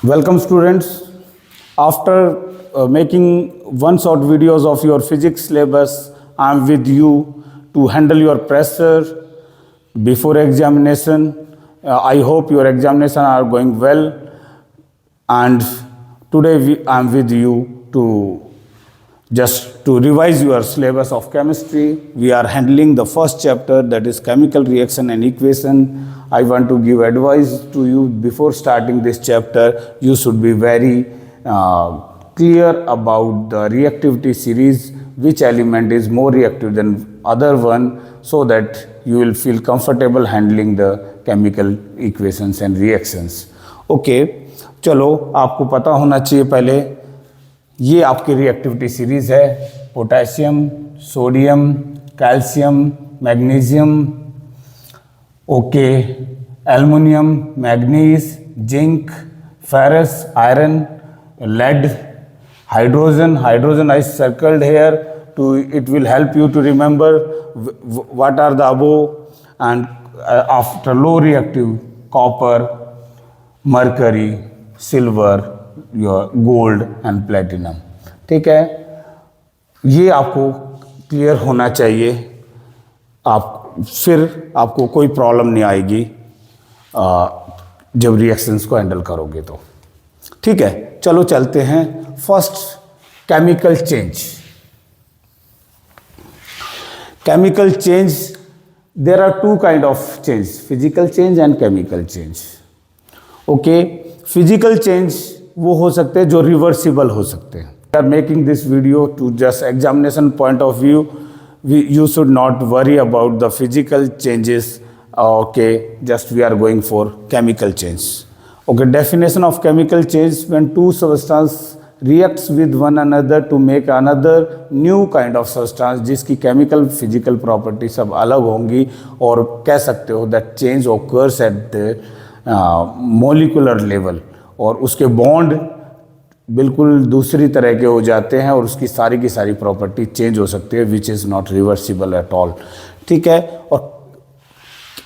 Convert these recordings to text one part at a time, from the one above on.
Welcome students. After making one short videos of your physics syllabus, I am with you to handle your pressure before examination. I hope your examination are going well, and today I am with you to revise your syllabus of chemistry. We are handling the first chapter, that is chemical reaction and equation. I want to give advice to you before starting this chapter. You should be very clear about the reactivity series, which element is more reactive than other one, so that you will feel comfortable handling the chemical equations and reactions. Okay, चलो आपको पता होना चाहिए पहले, ये आपकी reactivity series है। Potassium, sodium, calcium, magnesium, okay, aluminium, manganese, zinc, ferrous, iron, lead, hydrogen I circled here to it will help you to remember what are the above. And after low reactive, copper, mercury, silver, your gold and platinum. ठीक है, ये आपको clear होना चाहिए। फिर आपको कोई problem नहीं आएगी जब रिएक्शंस को हैंडल करोगे तो। ठीक है, चलो चलते हैं। First, chemical change. Chemical change, there are two kind of change, physical change and chemical change. Okay, physical change वो हो सकते हैं जो रिवर्सिबल हो सकते हैं। We are making this video to just examination point of view. You should not worry about the physical changes. Okay, just we are going for chemical change. Okay, definition of chemical change: when two substances reacts with one another to make another new kind of substance, जिसकी chemical physical property सब अलग होंगी, और कह सकते हो that change occurs at the molecular level, और उसके bond बिल्कुल दूसरी तरह के हो जाते हैं और उसकी सारी की सारी प्रॉपर्टी चेंज हो सकती है, which is not reversible at all. ठीक है, और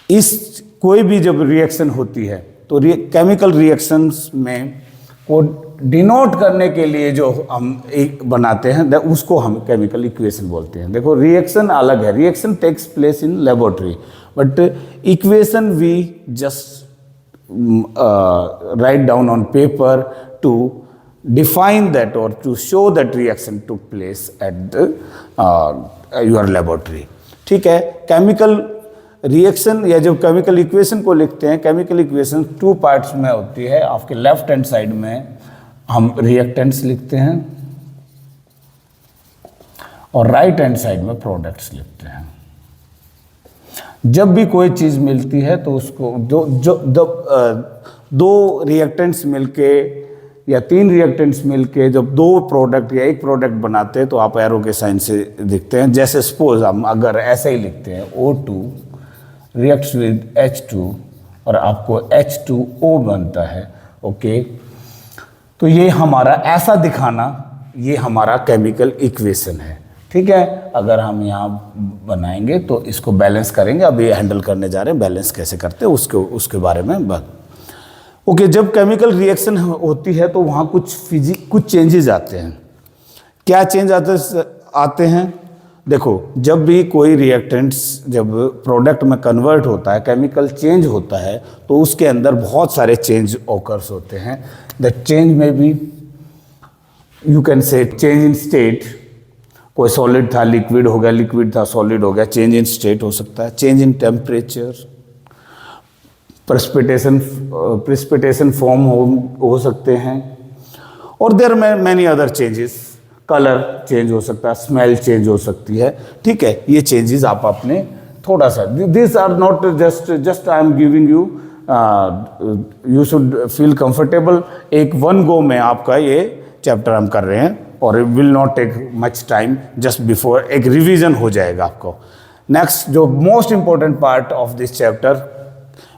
इस कोई भी जब रिएक्शन होती है तो केमिकल रिएक्शंस में को डिनोट करने के लिए जो हम एक बनाते हैं उसको हम केमिकल इक्वेशन बोलते हैं। देखो, रिएक्शन अलग है, reaction takes place in laboratory, but equation we just write down on paper to define that or to show that reaction took place at the your laboratory. ठीक है, केमिकल रिएक्शन या जब chemical equation को लिखते हैं, chemical equation two parts में होती है। आपके लेफ्ट हैंड साइड में हम रिएक्टेंट्स लिखते हैं और राइट हैंड साइड में प्रोडक्ट्स लिखते हैं। जब भी कोई चीज़ मिलती है तो उसको दो रिएक्टेंट्स मिलके या तीन रिएक्टेंट्स मिलके जब दो प्रोडक्ट या एक प्रोडक्ट बनाते हैं तो आप एरो के साइन से दिखते हैं। जैसे सपोज हम अगर ऐसे ही लिखते हैं O2 रिएक्ट्स विद H2 और आपको H2O बनता है। ओके, तो ये हमारा ऐसा दिखाना, ये हमारा केमिकल इक्वेशन है। ठीक है, अगर हम यहाँ बनाएंगे तो इसको बैलेंस करेंगे। अब ये हैंडल करने जा रहे हैं, बैलेंस कैसे करते हैं उसके बारे में बात। ओके, जब केमिकल रिएक्शन होती है तो वहाँ कुछ चेंजेस आते हैं। क्या चेंज आते हैं? देखो, जब भी कोई रिएक्टेंट्स जब प्रोडक्ट में कन्वर्ट होता है, केमिकल चेंज होता है, तो उसके अंदर बहुत सारे चेंज ऑकर्स होते हैं। द चेंज में भी you can say change in state. कोई सॉलिड था लिक्विड हो गया, लिक्विड था सॉलिड हो गया, चेंज इन स्टेट हो सकता है। Change in temperature, precipitation form हो सकते हैं, और there many other changes. Colour change हो सकता है, स्मेल चेंज हो सकती है। ठीक है, ये चेंजेस आप अपने थोड़ा सा, this are not just I am giving you, you should feel comfortable. एक वन गो में आपका ये चैप्टर हम कर रहे हैं और it will not take much time, just before एक रिवीजन हो जाएगा आपको। नेक्स्ट, जो most important part of this chapter,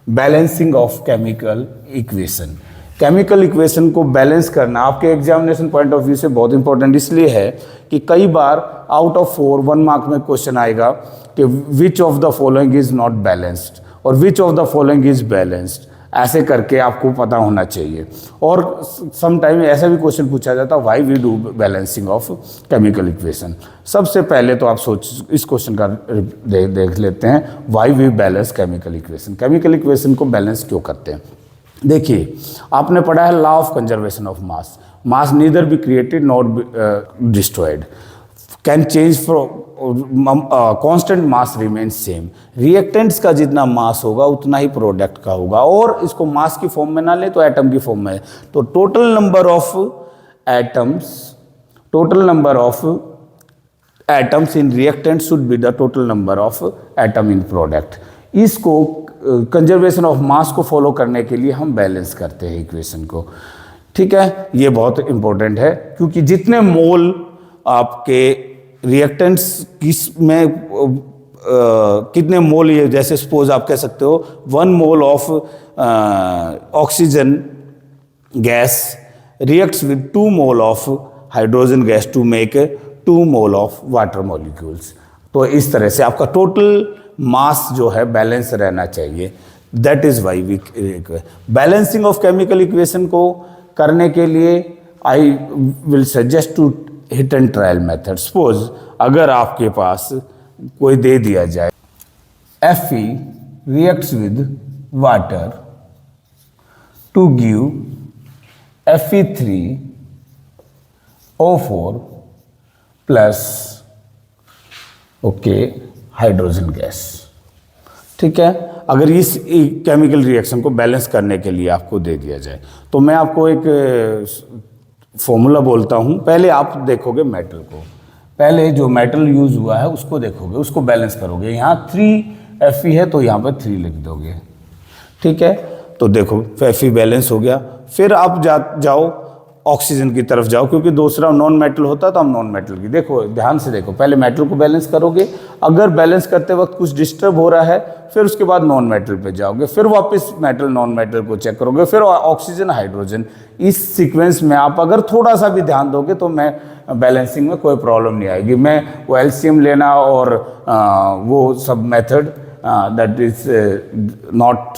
balancing of chemical equation. Chemical equation को बैलेंस करना आपके एग्जामिनेशन पॉइंट ऑफ व्यू से बहुत इंपॉर्टेंट इसलिए है कि कई बार आउट ऑफ 4 1 मार्क में क्वेश्चन आएगा कि which of the following is not balanced और which of the following is balanced. ऐसे करके आपको पता होना चाहिए। और सम टाइम ऐसा भी क्वेश्चन पूछा जाता है, why we do balancing of chemical equation. सबसे पहले तो आप इस क्वेश्चन का देख लेते हैं, why we balance chemical equation. Chemical equation को बैलेंस क्यों करते हैं? देखिए, आपने पढ़ा है law of conservation of mass. Mass neither be created not destroyed, can change from constant, mass remain same. Reactants का जितना मास होगा उतना ही प्रोडक्ट का होगा, और इसको मास की फॉर्म में ना ले तो एटम की फॉर्म में, तो total number of atoms in reactant should be the total number of atom in product. इसको कंजर्वेशन ऑफ मास को फॉलो करने के लिए हम बैलेंस करते हैं इक्वेशन को। ठीक है, ये बहुत इंपॉर्टेंट है, क्योंकि जितने मोल आपके रिएक्टेंट्स में कितने मोल, ये जैसे सपोज आप कह सकते हो 1 mole of oxygen gas reacts with 2 mole of hydrogen gas to make 2 mole of water molecules. तो इस तरह से आपका टोटल मास जो है बैलेंस रहना चाहिए। That is why we balancing of chemical equation को करने के लिए I will suggest to hit and trial method. Suppose अगर आपके पास कोई दे दिया जाए Fe reacts with water to give Fe3O4 plus okay hydrogen gas. ठीक है, अगर इस केमिकल रिएक्शन को बैलेंस करने के लिए आपको दे दिया जाए, तो मैं आपको एक फॉर्मूला बोलता हूँ। पहले आप देखोगे मेटल को, पहले जो मेटल यूज हुआ है उसको देखोगे, उसको बैलेंस करोगे। यहाँ 3Fe है तो यहाँ पर 3 लिख दोगे। ठीक है, तो देखो Fe बैलेंस हो गया। फिर आप जाओ ऑक्सीजन की तरफ जाओ, क्योंकि दूसरा नॉन मेटल होता तो हम नॉन मेटल की, देखो ध्यान से देखो, पहले मेटल को बैलेंस करोगे, अगर बैलेंस करते वक्त कुछ डिस्टर्ब हो रहा है फिर उसके बाद नॉन मेटल पे जाओगे, फिर वापस मेटल नॉन मेटल को चेक करोगे, फिर ऑक्सीजन हाइड्रोजन। इस सीक्वेंस में आप अगर थोड़ा सा भी ध्यान दोगे तो मैं बैलेंसिंग में कोई प्रॉब्लम नहीं आएगी। मैं वो एलसीएम लेना और वो सब method that is not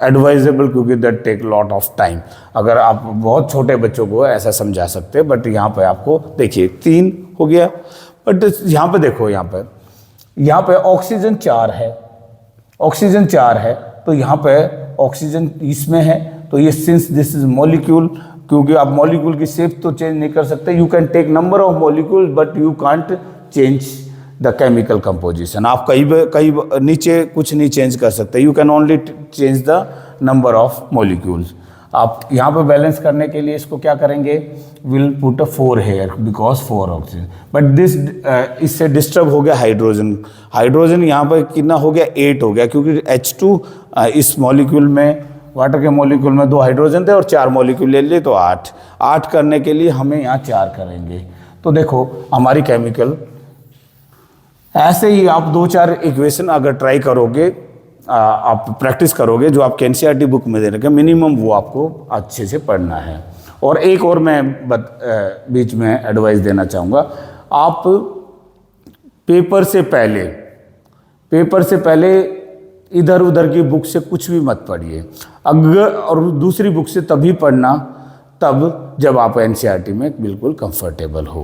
advisable, क्योंकि that take lot of time. अगर आप बहुत छोटे बच्चों को ऐसा समझा सकते हैं, बट यहाँ पे आपको देखिए 3 हो गया। बट यहाँ पे देखो, यहाँ पे ऑक्सीजन 4 है, ऑक्सीजन 4 है, तो यहाँ पे ऑक्सीजन इसमें है, तो ये सिंस दिस इज मॉलिक्यूल, क्योंकि आप मॉलिक्यूल की शेप तो चेंज नहीं कर सकते, you can take number of molecule but you can't change the chemical composition. आप कई नीचे कुछ नहीं चेंज कर सकते, you can only change the number of molecules. आप यहाँ पे बैलेंस करने के लिए इसको क्या करेंगे, will put a 4 here because 4 oxygen, but this इससे डिस्टर्ब हो गया हाइड्रोजन। हाइड्रोजन यहाँ पर कितना हो गया, 8 हो गया, क्योंकि H2 इस मॉलिक्यूल में, वाटर के मॉलिक्यूल में 2 हाइड्रोजन थे और 4 मॉलिक्यूल ले लिए, तो 8 करने के लिए हमें यहाँ 4 करेंगे। तो देखो हमारी केमिकल, ऐसे ही आप 2-4 इक्वेशन अगर ट्राई करोगे, आप प्रैक्टिस करोगे, जो आपके एनसीईआरटी बुक में दे रखे मिनिमम, वो आपको अच्छे से पढ़ना है। और एक और मैं बीच में एडवाइस देना चाहूँगा, आप पेपर से पहले इधर उधर की बुक से कुछ भी मत पढ़िए। अगर और दूसरी बुक से तभी पढ़ना तब जब आप एनसीईआरटी में बिल्कुल कंफर्टेबल हो।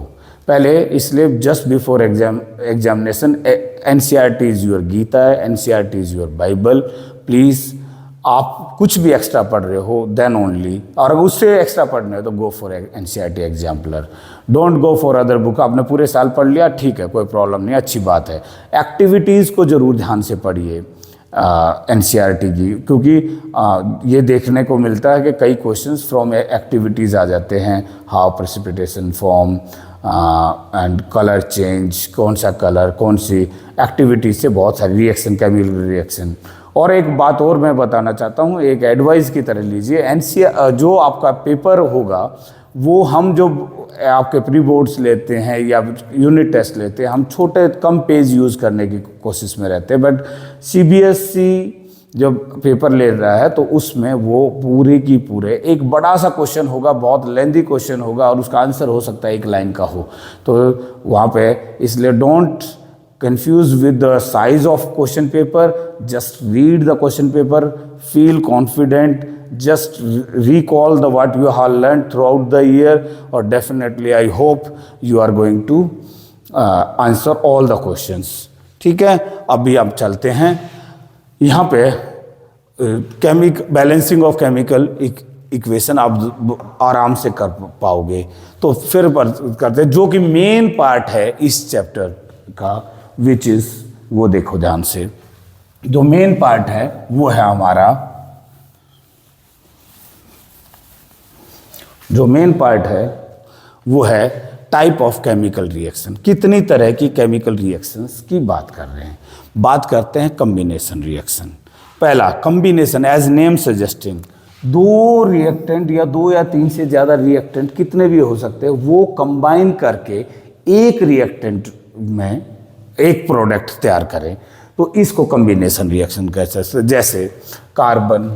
पहले इसलिए just before examination NCERT is your Gita, NCERT is your Bible. Please आप कुछ भी एक्स्ट्रा पढ़ रहे हो देन ओनली, और अगर उससे एक्स्ट्रा पढ़ने हो तो go for NCERT exemplar, don't go for other book. आपने पूरे साल पढ़ लिया, ठीक है, कोई प्रॉब्लम नहीं, अच्छी बात है। एक्टिविटीज़ को ज़रूर ध्यान से पढ़िए एनसीईआरटी की, क्योंकि ये देखने को मिलता है कि कई क्वेश्चंस फ्रॉम एक्टिविटीज़ आ जाते हैं, how precipitation form and colour change, कौन सा कलर, कौन सी एक्टिविटी से बहुत सारी रिएक्शन, केमिकल रिएक्शन। और एक बात और मैं बताना चाहता हूँ, एक एडवाइस की तरह लीजिए, एनसीईआरटी जो आपका पेपर होगा वो हम जो आपके प्री बोर्ड्स लेते हैं या यूनिट टेस्ट लेते हैं, हम छोटे कम पेज यूज़ करने की कोशिश में रहते हैं, बट सीबीएसई जब पेपर ले रहा है तो उसमें वो पूरे की पूरे एक बड़ा सा क्वेश्चन होगा, बहुत लेंथी क्वेश्चन होगा और उसका आंसर हो सकता है 1 लाइन का हो, तो वहाँ पे इसलिए don't confused with the size of question paper, just read the question paper, feel confident, just recall the what you have learned throughout the year, or definitely I hope you are going to answer all the questions. ठीक है, अभी आप चलते हैं यहाँ पे balancing of chemical equation आप आराम से कर पाओगे। तो फिर करते जो कि मेन पार्ट है इस चैप्टर का, विच इज, वो देखो ध्यान से, जो मेन पार्ट है वो है हमारा, जो मेन पार्ट है वो है टाइप ऑफ केमिकल रिएक्शन। कितनी तरह की केमिकल रिएक्शंस की बात कर रहे हैं? बात करते हैं कॉम्बिनेशन रिएक्शन। पहला कॉम्बिनेशन, एज नेम सजेस्टिंग, दो रिएक्टेंट या दो या तीन से ज़्यादा रिएक्टेंट कितने भी हो सकते हैं, वो कंबाइन करके एक रिएक्टेंट में एक प्रोडक्ट तैयार करें, तो इसको कॉम्बिनेशन रिएक्शन कह सकते हैं। जैसे कार्बन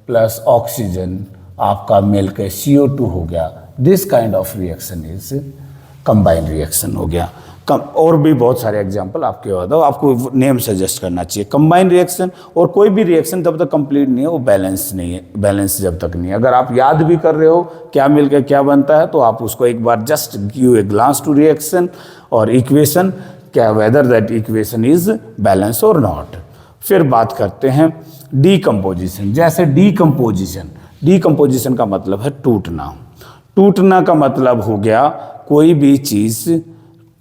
प्लस ऑक्सीजन आपका मिलकर CO2 हो गया, this kind of reaction is combined reaction हो गया। और भी बहुत सारे एग्जांपल आपके बताओ, आपको नेम सजेस्ट करना चाहिए। कंबाइंड रिएक्शन, और कोई भी रिएक्शन जब तक कंप्लीट नहीं है वो बैलेंस नहीं है, बैलेंस जब तक नहीं है। अगर आप याद भी कर रहे हो क्या मिलकर क्या बनता है, तो आप उसको एक बार just give a glance to reaction और इक्वेशन, क्या whether that equation is balance और नॉट। फिर बात करते हैं डीकम्पोजिशन। जैसे डीकम्पोजिशन का मतलब है टूटना। टूटना का मतलब हो गया कोई भी चीज़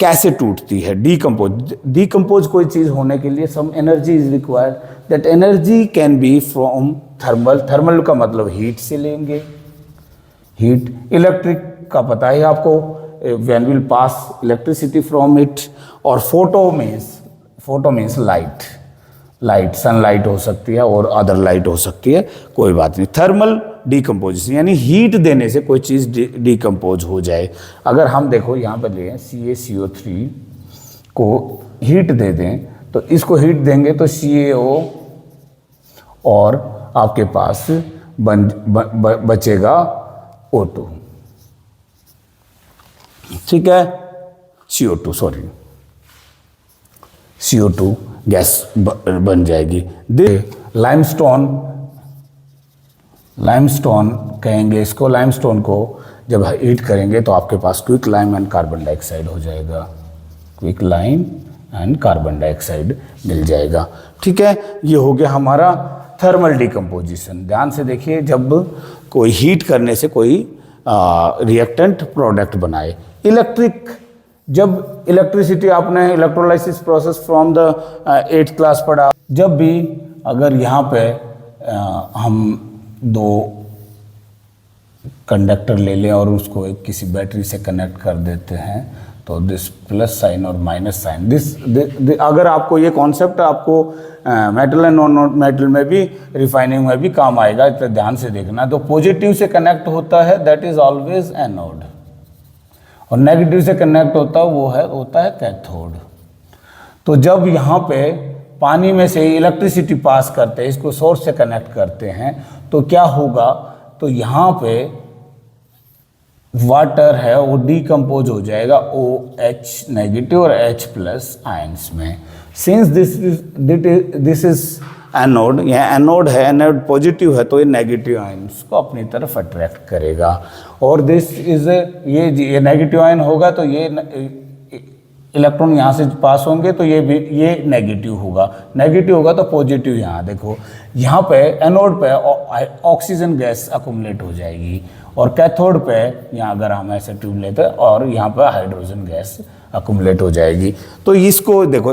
कैसे टूटती है। डीकम्पोज कोई चीज़ होने के लिए some energy is required, that energy can be from thermal का मतलब हीट से लेंगे, हीट। इलेक्ट्रिक का पता है आपको, when will pass electricity from it. और फोटो मीन्स लाइट, सनलाइट हो सकती है और अदर लाइट हो सकती है, कोई बात नहीं। थर्मल डीकम्पोजिशन यानी हीट देने से कोई चीज़ डीकम्पोज हो जाए। अगर हम देखो यहाँ पर लें CaCO3 को हीट दे दें, तो इसको हीट देंगे तो CaO और आपके पास बचेगा O2, ठीक है, CO2 गैस बन जाएगी। लाइमस्टोन कहेंगे इसको। लाइमस्टोन को जब हीट करेंगे तो आपके पास quick lime and carbon dioxide हो जाएगा, quick lime and carbon dioxide मिल जाएगा, ठीक है। ये हो गया हमारा थर्मल डीकम्पोजिशन। ध्यान से देखिए, जब कोई हीट करने से कोई रिएक्टेंट प्रोडक्ट बनाए। इलेक्ट्रिक, जब इलेक्ट्रिसिटी आपने electrolysis process from the 8th class पढ़ा, जब भी अगर यहाँ पे हम दो कंडक्टर ले लें और उसको एक किसी बैटरी से कनेक्ट कर देते हैं, तो दिस प्लस साइन और माइनस साइन, दिस अगर आपको ये कॉन्सेप्ट आपको मेटल एंड नॉन मेटल में भी, रिफाइनिंग में भी काम आएगा, तो ध्यान से देखना। तो पॉजिटिव से कनेक्ट होता है दैट इज ऑलवेज एनोड, और नेगेटिव से कनेक्ट होता है कैथोड। तो जब यहाँ पे पानी में से इलेक्ट्रिसिटी पास करते हैं, इसको सोर्स से कनेक्ट करते हैं, तो क्या होगा, तो यहाँ पे वाटर है वो डीकम्पोज हो जाएगा OH नेगेटिव और H प्लस आयंस में। सिंस दिस इज एनोड, यह एनोड है, एनोड पॉजिटिव है, तो ये नेगेटिव आयंस को अपनी तरफ अट्रैक्ट करेगा। और दिस इज ये नेगेटिव आयन होगा तो ये इलेक्ट्रॉन यहाँ से पास होंगे, तो ये नेगेटिव होगा तो पॉजिटिव। यहाँ देखो, यहाँ पे एनोड पे ऑक्सीजन गैस अकुमुलेट हो जाएगी, और कैथोड पे यहाँ अगर हम ऐसे ट्यूब लेते हैं और यहाँ पे हाइड्रोजन गैस अकुमुलेट हो जाएगी। तो इसको देखो,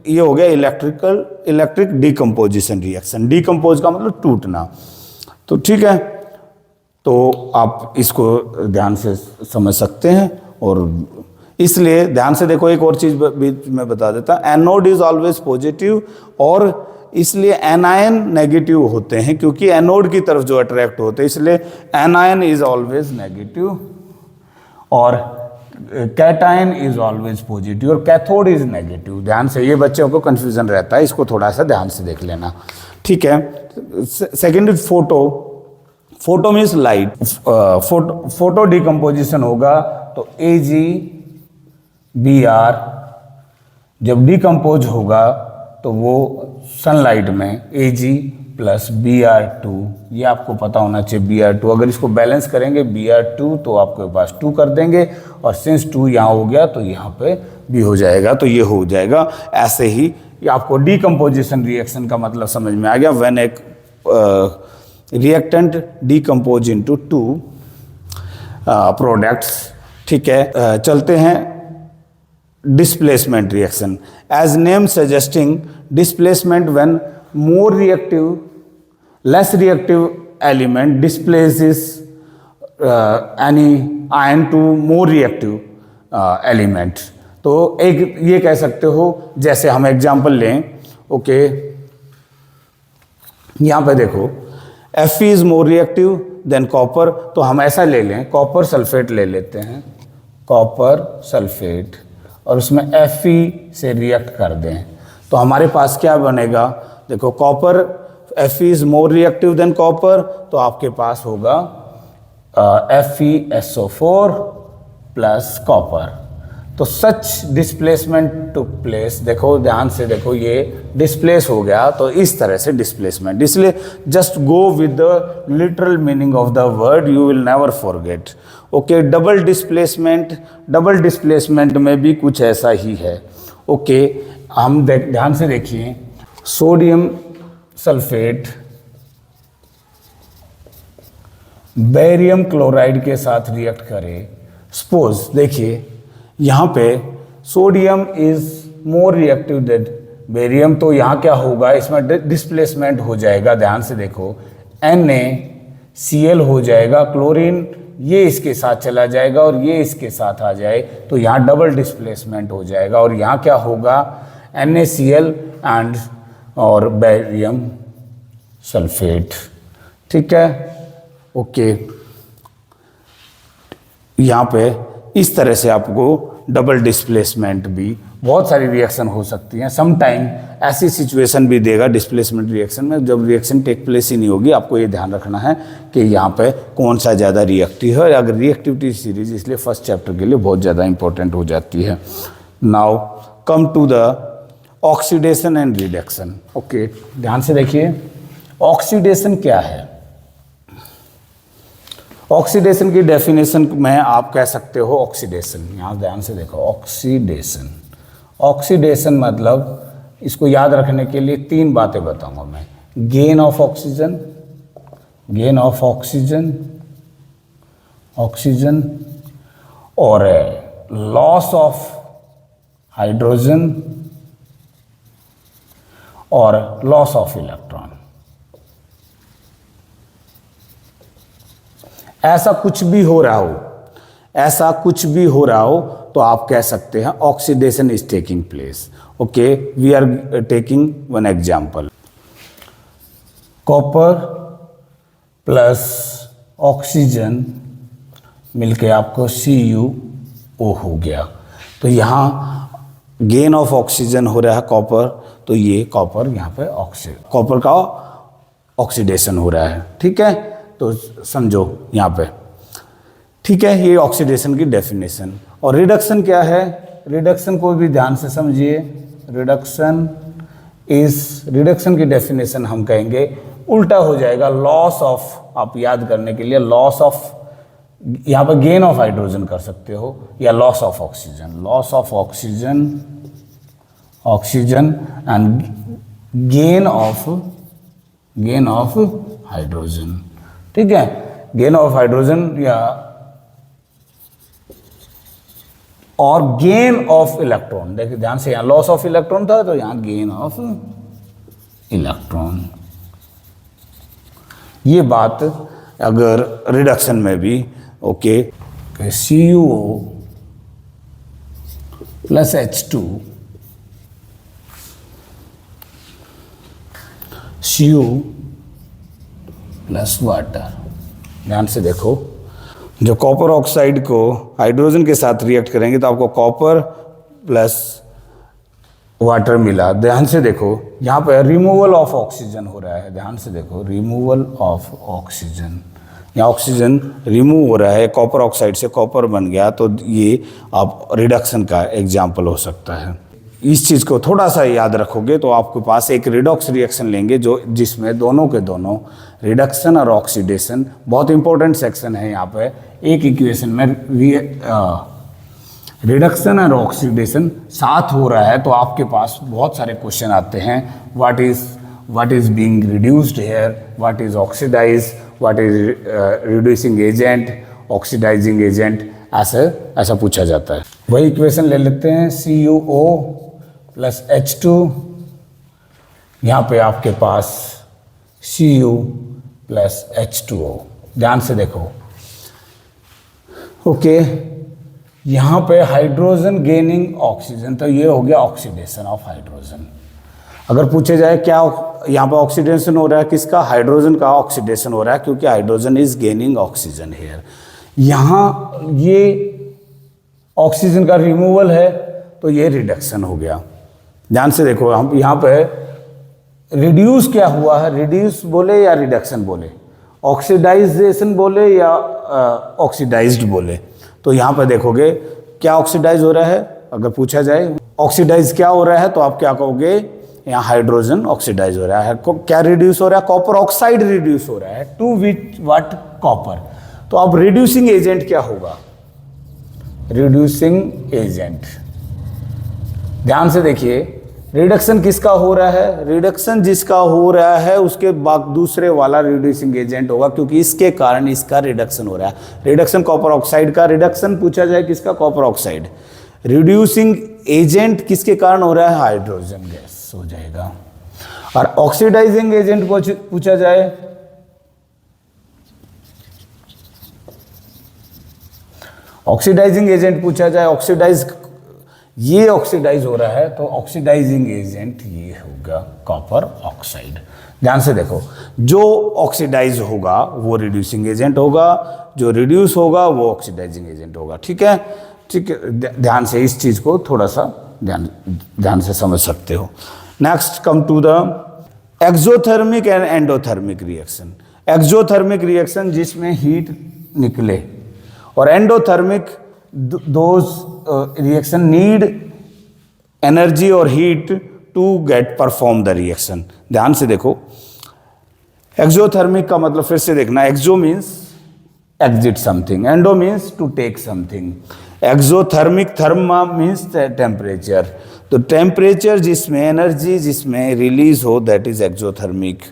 ये हो गया इलेक्ट्रिक डीकम्पोजिशन रिएक्शन। डीकम्पोज का मतलब टूटना, तो ठीक है, तो आप इसको ध्यान से समझ सकते हैं। और इसलिए ध्यान से देखो, एक और चीज बीच में बता देता, एनोड इज ऑलवेज पॉजिटिव, और इसलिए एनायन नेगेटिव होते हैं, क्योंकि एनोड की तरफ जो अट्रैक्ट होते हैं, इसलिए एनायन इज ऑलवेज नेगेटिव, और कैटायन इज ऑलवेज पॉजिटिव, और कैथोड इज नेगेटिव। ध्यान से, ये बच्चों को कंफ्यूजन रहता है, इसको थोड़ा सा ध्यान से देख लेना, ठीक है। Second is photo means light. Photo decomposition होगा तो AgBr जब डिकम्पोज होगा तो वो सनलाइट में Ag प्लस Br2, ये आपको पता होना चाहिए Br2, अगर इसको बैलेंस करेंगे Br2 तो आपके पास 2 कर देंगे, और सिंस 2 यहाँ हो गया तो यहाँ पे भी हो जाएगा, तो ये हो जाएगा। ऐसे ही ये आपको डिकम्पोजिशन रिएक्शन का मतलब समझ में आ गया। व्हेन एक रिएक्टेंट डिकम्पोज इनटू 2 प्रोडक्ट्स। ठीक है, चलते हैं displacement reaction. As name suggesting displacement when more reactive, less reactive element displaces any ion to more reactive element। तो एक ये कह सकते हो, जैसे हम एग्जांपल लें, ओके, यहाँ पे देखो Fe is more reactive than copper, तो हम ऐसा ले लें, कॉपर सल्फेट ले लेते हैं, कॉपर सल्फेट, और उसमें Fe से रिएक्ट कर दें, तो हमारे पास क्या बनेगा, देखो copper Fe is more reactive than copper, तो आपके पास होगा FeSO4 प्लस कॉपर। तो सच डिस्प्लेसमेंट टुक प्लेस, देखो ध्यान से देखो, ये डिस्प्लेस हो गया, तो इस तरह से डिस्प्लेसमेंट। इसलिए just go with the literal meaning of the word, you will never forget. Okay, double displacement में भी कुछ ऐसा ही है। ओके, हम ध्यान से देखिए, सोडियम सल्फेट बेरियम क्लोराइड के साथ रिएक्ट करे, सपोज देखिए यहाँ पे sodium is more reactive than barium, तो यहाँ क्या होगा, इसमें डिस्प्लेसमेंट हो जाएगा। ध्यान से देखो, NaCl हो जाएगा, क्लोरीन ये इसके साथ चला जाएगा और ये इसके साथ आ जाए, तो यहाँ डबल डिस्प्लेसमेंट हो जाएगा, और यहाँ क्या होगा, NaCl एंड और बेरियम सल्फेट। ठीक है, ओके, यहाँ पे इस तरह से आपको डबल डिस्प्लेसमेंट भी, बहुत सारी रिएक्शन हो सकती हैं। सम टाइम ऐसी सिचुएशन भी देगा डिस्प्लेसमेंट रिएक्शन में जब रिएक्शन टेक प्लेस ही नहीं होगी। आपको ये ध्यान रखना है कि यहाँ पे कौन सा ज़्यादा रिएक्टिव है, अगर रिएक्टिविटी सीरीज, इसलिए फर्स्ट चैप्टर के लिए बहुत ज़्यादा इंपॉर्टेंट हो जाती है। Now come to the oxidation and reduction. Okay, ध्यान से देखिए, ऑक्सीडेशन क्या है। ऑक्सीडेशन की डेफिनेशन में आप कह सकते हो ऑक्सीडेशन, यहाँ ध्यान से देखो, ऑक्सीडेशन, ऑक्सीडेशन मतलब, इसको याद रखने के लिए 3 बातें बताऊंगा मैं। Gain of oxygen, gain of oxygen, oxygen, और लॉस ऑफ हाइड्रोजन और लॉस ऑफ इलेक्ट्रॉन। ऐसा कुछ भी हो रहा हो, ऐसा कुछ भी हो रहा हो, तो आप कह सकते हैं oxidation is taking place. Okay, we are taking one example, copper plus oxygen मिलके आपको CuO हो गया, तो यहाँ गेन ऑफ ऑक्सीजन हो रहा है कॉपर, तो ये कॉपर यहाँ पे कॉपर का ऑक्सीडेशन हो रहा है। ठीक है, तो समझो यहाँ पे, ठीक है, ये ऑक्सीडेशन की डेफिनेशन। और रिडक्शन क्या है, रिडक्शन को भी ध्यान से समझिए। रिडक्शन की डेफिनेशन हम कहेंगे उल्टा हो जाएगा, लॉस ऑफ, आप याद करने के लिए लॉस ऑफ, यहाँ पर गेन ऑफ हाइड्रोजन कर सकते हो, या loss of oxygen, loss of oxygen, oxygen and gain of hydrogen. ठीक है, गेन ऑफ हाइड्रोजन या और गेन ऑफ इलेक्ट्रॉन। देखिए ध्यान से, यहाँ लॉस ऑफ इलेक्ट्रॉन था, तो यहाँ गेन ऑफ इलेक्ट्रॉन। ये बात अगर रिडक्शन में भी, okay, CuO plus H2, Cu plus water. ध्यान से देखो, जो कॉपर ऑक्साइड को हाइड्रोजन के साथ रिएक्ट करेंगे तो आपको कॉपर प्लस वाटर मिला। ध्यान से देखो, यहाँ पे रिमूवल ऑफ ऑक्सीजन हो रहा है। ध्यान से देखो, रिमूवल ऑफ ऑक्सीजन, यहाँ ऑक्सीजन रिमूव हो रहा है, कॉपर ऑक्साइड से कॉपर बन गया, तो ये आप रिडक्शन का एग्जाम्पल हो सकता है। इस चीज़ को थोड़ा सा याद रखोगे तो आपके पास एक रिडॉक्स रिएक्शन लेंगे जो जिसमें दोनों के दोनों रिडक्शन और ऑक्सीडेशन, बहुत इंपॉर्टेंट सेक्शन है यहाँ पे। एक इक्वेशन में रिडक्शन और ऑक्सीडेशन साथ हो रहा है तो आपके पास बहुत सारे क्वेश्चन आते हैं। What is being reduced here, what is oxidize, what is reducing agent, oxidizing agent, ऐसा पूछा जाता है। वही इक्वेशन ले लेते हैं, CuO प्लस H2, यहाँ पे आपके पास Cu प्लस H2O। ध्यान से देखो, ओके यहाँ पे हाइड्रोजन गेनिंग ऑक्सीजन, तो ये हो गया ऑक्सीडेशन ऑफ हाइड्रोजन। अगर पूछे जाए क्या यहाँ पे ऑक्सीडेशन हो रहा है, किसका, हाइड्रोजन का ऑक्सीडेशन हो रहा है क्योंकि hydrogen is gaining oxygen here. यहाँ ये ऑक्सीजन का रिमूवल है तो ये रिडक्शन हो गया। ध्यान से देखो, हम यहाँ पे रिड्यूस क्या हुआ है, रिड्यूस बोले या रिडक्शन बोले, ऑक्सीडाइजेशन बोले या ऑक्सीडाइज्ड बोले। तो यहाँ पे देखोगे क्या ऑक्सीडाइज हो रहा है, अगर पूछा जाए ऑक्सीडाइज क्या हो रहा है तो आप क्या कहोगे, यहाँ हाइड्रोजन ऑक्सीडाइज हो रहा है। क्या रिड्यूस हो रहा है, कॉपर ऑक्साइड रिड्यूस हो रहा है, टू विच व्हाट, कॉपर। तो अब रिड्यूसिंग एजेंट क्या होगा, रिड्यूसिंग एजेंट। ध्यान से देखिए, रिडक्शन किसका हो रहा है, रिडक्शन जिसका हो रहा है उसके बाद दूसरे वाला रिड्यूसिंग एजेंट होगा क्योंकि इसके कारण इसका रिडक्शन हो रहा है। रिडक्शन कॉपर ऑक्साइड का, रिडक्शन पूछा जाए किसका, कॉपर ऑक्साइड। रिड्यूसिंग एजेंट किसके कारण हो रहा है, हाइड्रोजन गैस हो जाएगा। और ऑक्सीडाइजिंग एजेंट पूछा जाए, ऑक्सीडाइजिंग एजेंट पूछा जाए, ऑक्सीडाइज, ये ऑक्सीडाइज हो रहा है तो ऑक्सीडाइजिंग एजेंट ये होगा कॉपर ऑक्साइड। ध्यान से देखो, जो ऑक्सीडाइज होगा वो रिड्यूसिंग एजेंट होगा, जो रिड्यूस होगा वो ऑक्सीडाइजिंग एजेंट होगा। ठीक है, ठीक है, ध्यान से इस चीज को थोड़ा सा ध्यान से समझ सकते हो। Next come to the exothermic and endothermic reaction. Exothermic reaction जिसमें हीट निकले, और endothermic those reaction need energy और heat to get perform the reaction. ध्यान से देखो, एक्सोथर्मिक का मतलब फिर से देखना, exo means exit something, endo means to take something. Exothermic, thermo means temperature, तो टेम्परेचर जिसमें एनर्जी जिसमें रिलीज हो दैट इज एक्सोथर्मिक।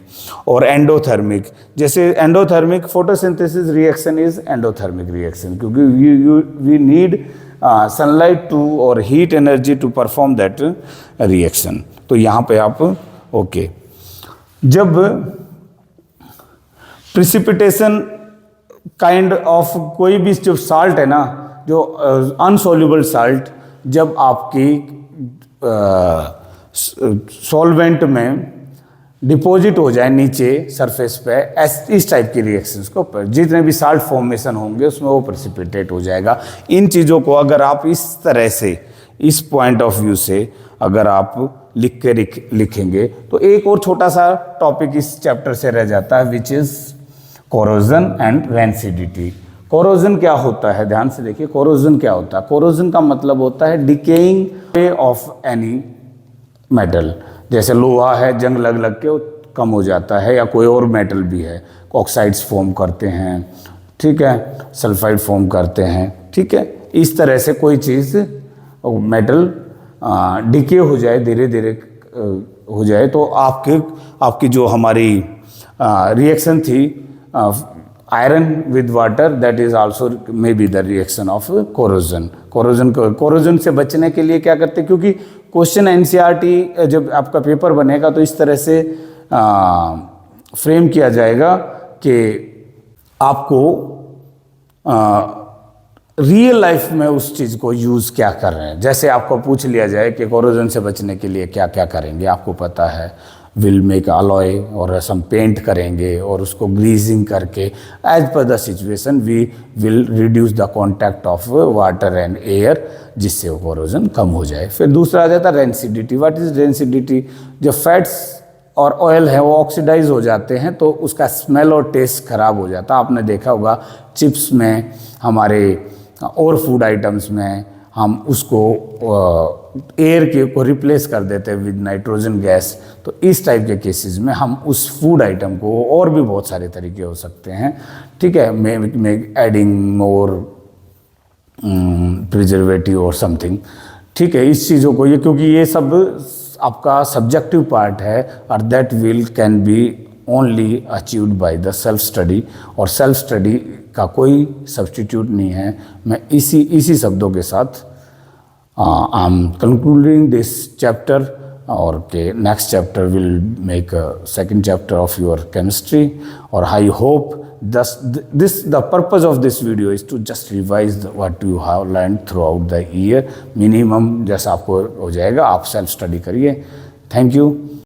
और एंडोथर्मिक, जैसे endothermic photosynthesis reaction is endothermic reaction क्योंकि वी नीड सनलाइट टू और heat energy to perform that reaction. तो यहाँ पे आप ओके, जब प्रिसिपिटेशन काइंड ऑफ कोई भी जो साल्ट है ना, जो अनसोल्यूबल साल्ट, जब आपकी सॉल्वेंट में डिपॉजिट हो जाए नीचे सरफेस पे, इस टाइप की रिएक्शंस को, जितने भी साल्ट फॉर्मेशन होंगे उसमें वो प्रेसिपिटेट हो जाएगा। इन चीज़ों को अगर आप इस तरह से, इस पॉइंट ऑफ व्यू से अगर आप लिख के लिखेंगे तो एक और छोटा सा टॉपिक इस चैप्टर से रह जाता है, which is corrosion and rancidity. Corrosion क्या होता है, ध्यान से देखिए, कोरोजन क्या होता है। कोरोजन का मतलब होता है डिकेइंग ऑफ एनी मेटल। जैसे लोहा है, जंग लग लग के कम हो जाता है, या कोई और मेटल भी है, ऑक्साइड्स फॉर्म करते हैं, ठीक है, सल्फाइड फॉर्म करते हैं, ठीक है। इस तरह से कोई चीज़ मेटल डिके हो जाए, धीरे धीरे हो जाए, तो आपकी जो हमारी रिएक्शन थी iron with water, that is also may be the reaction of corrosion. Corrosion से बचने के लिए क्या करते हैं, क्योंकि क्वेश्चन एनसीईआरटी जब आपका पेपर बनेगा तो इस तरह से फ्रेम किया जाएगा कि आपको रियल लाइफ में उस चीज़ को यूज़ क्या कर रहे हैं। जैसे आपको पूछ लिया जाए कि कोरोजन से बचने के लिए क्या क्या करेंगे, आपको पता है विल मेक अलॉय और हम पेंट करेंगे और उसको ग्रीजिंग करके as per the situation we will reduce the contact of water and air, जिससे वो कोरोजन कम हो जाए। फिर दूसरा आ जाता है रेंसिडिटी। What is rancidity? जो फैट्स और ऑयल है वो ऑक्सीडाइज हो जाते हैं तो उसका स्मेल और टेस्ट खराब हो जाता है। आपने देखा होगा चिप्स में, हमारे और फूड आइटम्स में, हम उसको एयर के को रिप्लेस कर देते हैं विद नाइट्रोजन गैस, तो इस टाइप के केसेस में हम उस फूड आइटम को, और भी बहुत सारे तरीके हो सकते हैं, ठीक है, मे एडिंग मोर प्रिजर्वेटिव और समथिंग, ठीक है, इस चीज़ों को, ये क्योंकि ये सब आपका सब्जेक्टिव पार्ट है, और that will can be only achieved by the self study, और सेल्फ स्टडी का कोई सब्सटीट्यूट नहीं है। मैं इसी शब्दों के साथ I am concluding this chapter, और के next chapter will make second chapter of your chemistry, और I hope the purpose of this video is to just revise what you have learned throughout the year, minimum जैसा आपको हो जाएगा, आप self study करिए। Thank you.